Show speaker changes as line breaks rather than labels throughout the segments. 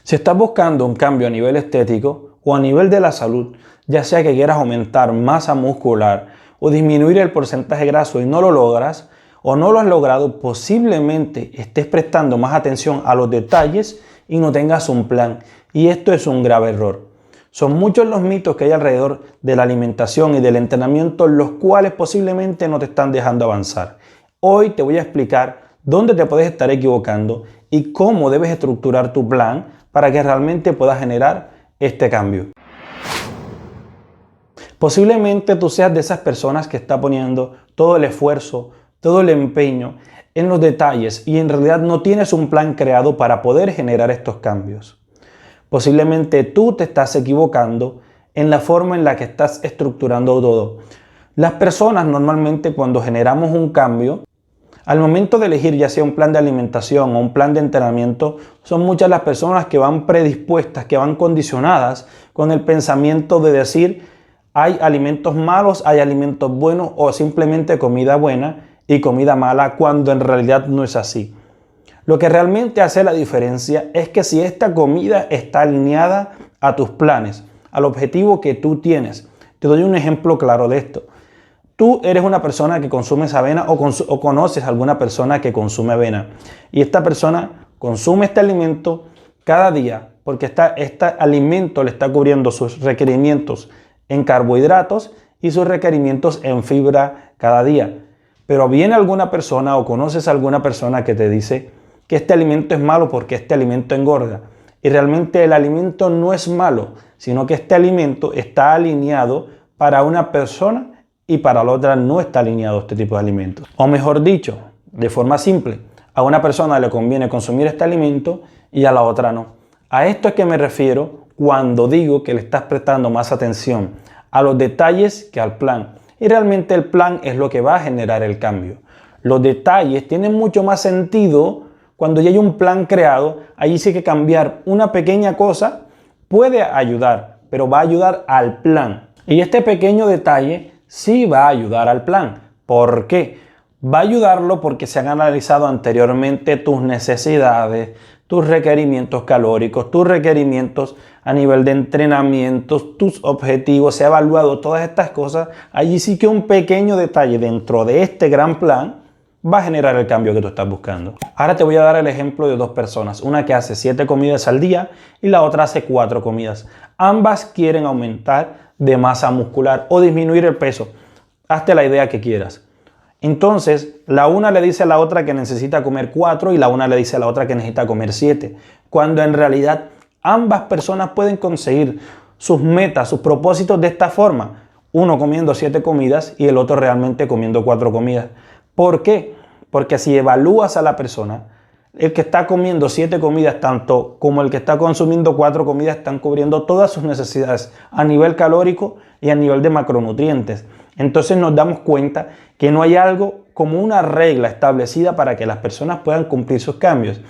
Si estás buscando un cambio a nivel estético o a nivel de la salud, ya sea que quieras aumentar masa muscular o disminuir el porcentaje graso y no lo logras o no lo has logrado, posiblemente estés prestando más atención a los detalles y no tengas un plan. Y esto es un grave error. Son muchos los mitos que hay alrededor de la alimentación y del entrenamiento, los cuales posiblemente no te están dejando avanzar. Hoy te voy a explicar dónde te puedes estar equivocando y cómo debes estructurar tu plan para que realmente puedas generar este cambio. Posiblemente tú seas de esas personas que está poniendo todo el esfuerzo, todo el empeño en los detalles y en realidad no tienes un plan creado para poder generar estos cambios. Posiblemente tú te estás equivocando en la forma en la que estás estructurando todo. Las personas normalmente cuando generamos un cambio, al momento de elegir ya sea un plan de alimentación o un plan de entrenamiento, son muchas las personas que van predispuestas, que van condicionadas con el pensamiento de decir hay alimentos malos, hay alimentos buenos o simplemente comida buena y comida mala, cuando en realidad no es así. Lo que realmente hace la diferencia es que si esta comida está alineada a tus planes, al objetivo que tú tienes. Te doy un ejemplo claro de esto. Tú eres una persona que consume avena o conoces a alguna persona que consume avena. Y esta persona consume este alimento cada día porque este alimento le está cubriendo sus requerimientos en carbohidratos y sus requerimientos en fibra cada día. Pero viene alguna persona o conoces a alguna persona que te dice que este alimento es malo porque este alimento engorda. Y realmente el alimento no es malo, sino que este alimento está alineado para una persona y para la otra no está alineado este tipo de alimentos. O mejor dicho, de forma simple, a una persona le conviene consumir este alimento y a la otra no. A esto es que me refiero cuando digo que le estás prestando más atención a los detalles que al plan. Y realmente el plan es lo que va a generar el cambio. Los detalles tienen mucho más sentido cuando ya hay un plan creado. Allí sí que cambiar una pequeña cosa puede ayudar, pero va a ayudar al plan. Y este pequeño detalle sí va a ayudar al plan. ¿Por qué? Va a ayudarlo porque se han analizado anteriormente tus necesidades, tus requerimientos calóricos, tus requerimientos a nivel de entrenamientos, tus objetivos, se ha evaluado todas estas cosas. Allí sí que un pequeño detalle dentro de este gran plan va a generar el cambio que tú estás buscando. Ahora te voy a dar el ejemplo de dos personas, una que hace 7 comidas al día y la otra hace 4 comidas. Ambas quieren aumentar de masa muscular o disminuir el peso. Hazte la idea que quieras. Entonces, la una le dice a la otra que necesita comer 4 y la una le dice a la otra que necesita comer 7. Cuando en realidad ambas personas pueden conseguir sus metas, sus propósitos de esta forma. Uno comiendo 7 comidas y el otro realmente comiendo 4 comidas. ¿Por qué? Porque si evalúas a la persona, el que está comiendo 7 comidas tanto como el que está consumiendo 4 comidas están cubriendo todas sus necesidades a nivel calórico y a nivel de macronutrientes. Entonces nos damos cuenta que no hay algo como una regla establecida para que las personas puedan cumplir sus cambios.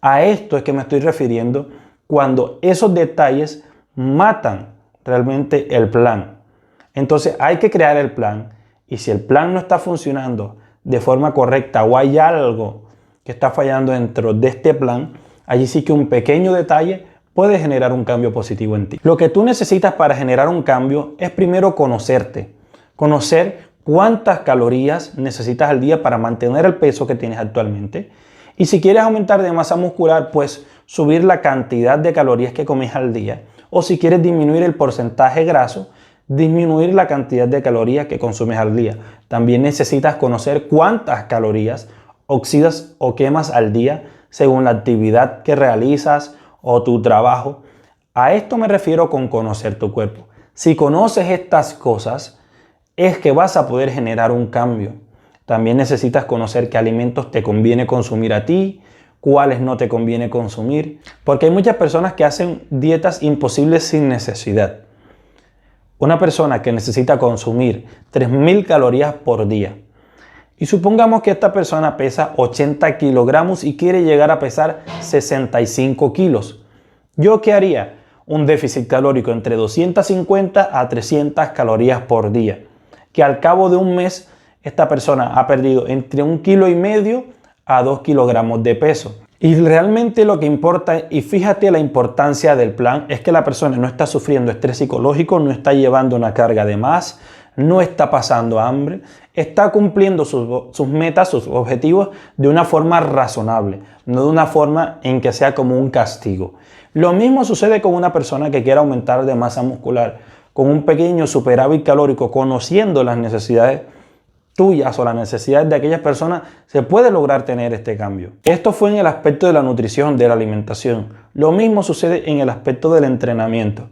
A esto es que me estoy refiriendo cuando esos detalles matan realmente el plan. Entonces hay que crear el plan y si el plan no está funcionando de forma correcta o hay algo que está fallando dentro de este plan, allí sí que un pequeño detalle puede generar un cambio positivo en ti. Lo que tú necesitas para generar un cambio es primero conocerte. Conocer cuántas calorías necesitas al día para mantener el peso que tienes actualmente. Y si quieres aumentar de masa muscular, pues subir la cantidad de calorías que comes al día. O si quieres disminuir el porcentaje graso, disminuir la cantidad de calorías que consumes al día. También necesitas conocer cuántas calorías oxidas o quemas al día según la actividad que realizas o tu trabajo. A esto me refiero con conocer tu cuerpo. Si conoces estas cosas, es que vas a poder generar un cambio. También necesitas conocer qué alimentos te conviene consumir a ti, cuáles no te conviene consumir, porque hay muchas personas que hacen dietas imposibles sin necesidad. Una persona que necesita consumir 3000 calorías por día y supongamos que esta persona pesa 80 kilogramos y quiere llegar a pesar 65 kilos. ¿Yo qué haría? Un déficit calórico entre 250 a 300 calorías por día, que al cabo de un mes esta persona ha perdido entre 1,5 kg a 2 kilogramos de peso. Y realmente lo que importa, y fíjate la importancia del plan, es que la persona no está sufriendo estrés psicológico, no está llevando una carga de más, no está pasando hambre, está cumpliendo sus metas, sus objetivos de una forma razonable, no de una forma en que sea como un castigo. Lo mismo sucede con una persona que quiera aumentar de masa muscular, con un pequeño superávit calórico, conociendo las necesidades tuyas o las necesidades de aquellas personas, se puede lograr tener este cambio. Esto fue en el aspecto de la nutrición, de la alimentación. Lo mismo sucede en el aspecto del entrenamiento.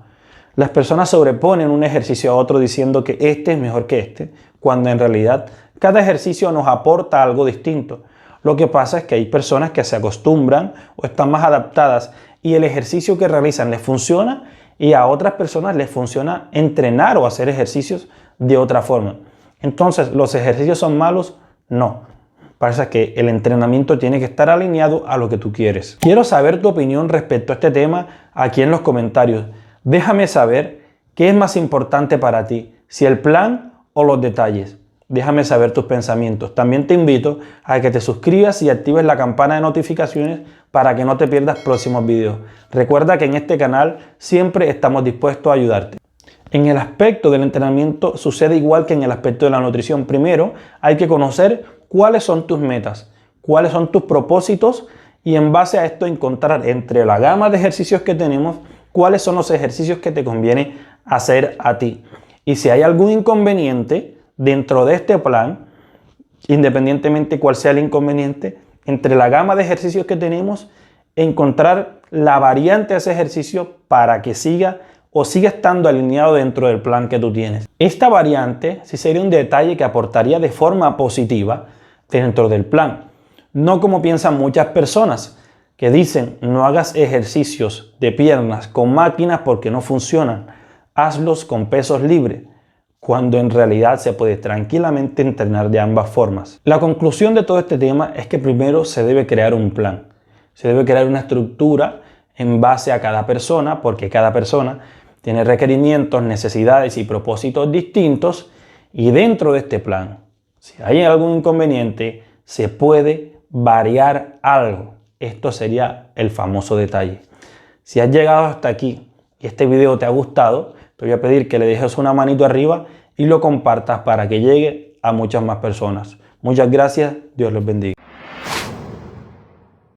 Las personas sobreponen un ejercicio a otro diciendo que este es mejor que este, cuando en realidad cada ejercicio nos aporta algo distinto. Lo que pasa es que hay personas que se acostumbran o están más adaptadas y el ejercicio que realizan les funciona, y a otras personas les funciona entrenar o hacer ejercicios de otra forma. Entonces, ¿los ejercicios son malos? No. Pasa que el entrenamiento tiene que estar alineado a lo que tú quieres. Quiero saber tu opinión respecto a este tema aquí en los comentarios. Déjame saber qué es más importante para ti, si el plan o los detalles. Déjame saber tus pensamientos. También te invito a que te suscribas y actives la campana de notificaciones para que no te pierdas próximos videos. Recuerda que en este canal siempre estamos dispuestos a ayudarte. En el aspecto del entrenamiento sucede igual que en el aspecto de la nutrición. Primero hay que conocer cuáles son tus metas, cuáles son tus propósitos, y en base a esto encontrar entre la gama de ejercicios que tenemos cuáles son los ejercicios que te conviene hacer a ti. Y si hay algún inconveniente dentro de este plan, independientemente cuál sea el inconveniente, entre la gama de ejercicios que tenemos, encontrar la variante de ese ejercicio para que siga estando alineado dentro del plan que tú tienes. Esta variante sí sería un detalle que aportaría de forma positiva dentro del plan. No como piensan muchas personas que dicen: no hagas ejercicios de piernas con máquinas porque no funcionan, hazlos con pesos libres, cuando en realidad se puede tranquilamente entrenar de ambas formas. La conclusión de todo este tema es que primero se debe crear un plan, se debe crear una estructura en base a cada persona, porque cada persona tiene requerimientos, necesidades y propósitos distintos, y dentro de este plan, si hay algún inconveniente, se puede variar algo. Esto sería el famoso detalle. Si has llegado hasta aquí y este video te ha gustado, te voy a pedir que le dejes una manito arriba y lo compartas para que llegue a muchas más personas. Muchas gracias, Dios los bendiga.